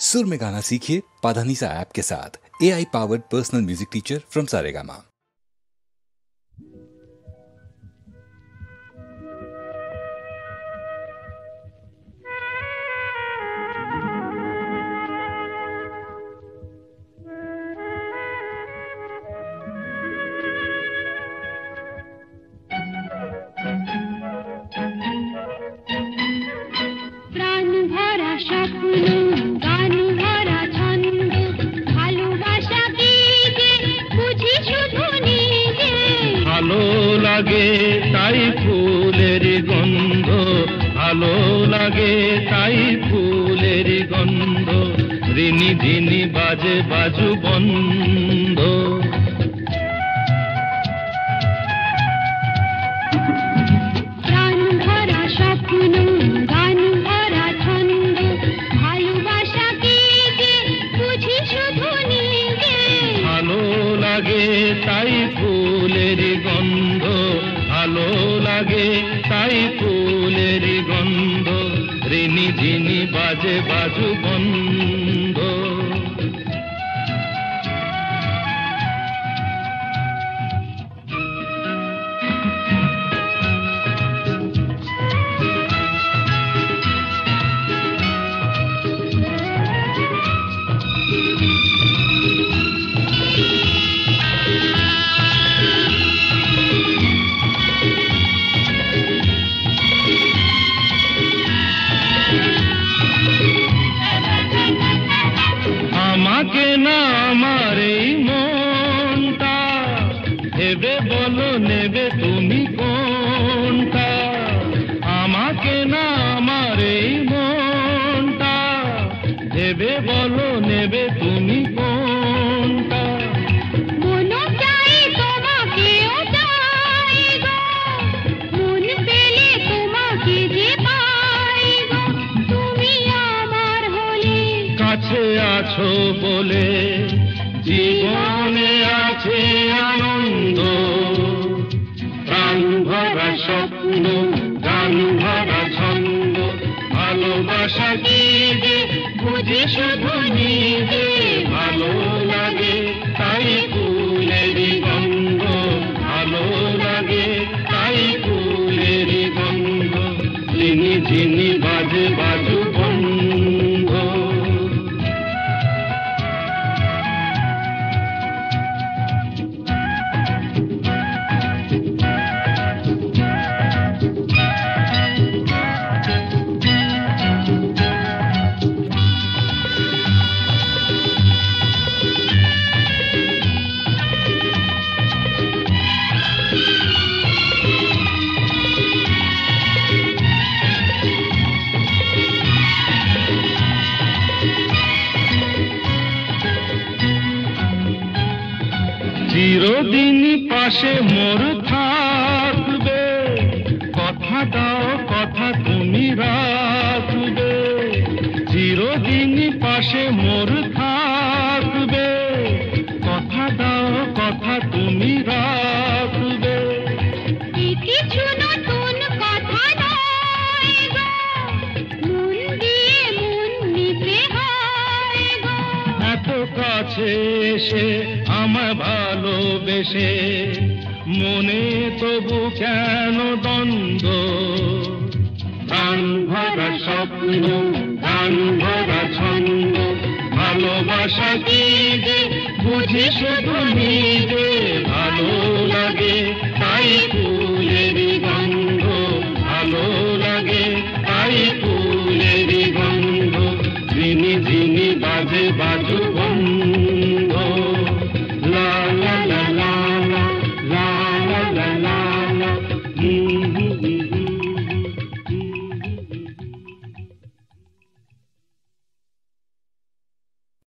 सुर में गाना सीखिए पाधानीसा ऐप के साथ। AI powered personal music teacher from Saregama. লাগে তাই ফুলের গন্ধ, ভালো লাগে তাই ফুলের গন্ধ, রিনি ঝিনি বাজে বাজু বন্ধ। প্রাণ ভরা স্বপ্ন, গান ভরা ছন্দ, ভালোবাসা কি যে বুঝি শুধু নিজে। ভালো লাগে তাই ফুলের গন্ধ, ভালো লাগে তাই ফুলের গন্ধ, রিনি ঝিনি বাজে বাজু বন্ধ। আমাকে না আমার এই মনটা ভেবে বলো নেবে তুমি কোনটা। আমাকে না আমার এই মনটা ভেবে বলো নেবে তুমি কোনটা। মনও চাই তোমাকেও চাই গো, মন পেলে তোমাকে যে পাই গো। তুমি আমার হলে কাছে আছো বলে জীবনে আছে আনন্দ। প্রাণ ভরা স্বপ্ন, গান ভরা ছন্দ, ভালোবাসা কি যে বুঝি শুধু নিজে। ভালো লাগে তাই ফুলের গন্ধ, ভালো লাগে তাই ফুলের গন্ধ, ঝিনি ঝিনি বাজে বাজু বন্ধ। চিরদিন পাশে মোর থাকবে, কথা দাও কথা তুমি রাখবে। চিরদিন পাশে মোর থাকবে, কথা দাও কথা তুমি রাখবে। কিছু নতুন কথা নয় গো, মন দিয়ে মন নিতে হয় গো। এত কাছে এসে আমায় ভালোবেসে মনে তবু কেন দ্বন্দ্ব। প্রাণ ভরা স্বপ্ন, গান ভরা ছন্দ, ভালোবাসা কি যে বুঝি শুধু নিজে। ভালো লাগে তাই ফুলের গন্ধ, ভালো লাগে তাই ফুলের গন্ধ, ঝিনি ঝিনি বাজে বাজু বন্ধ।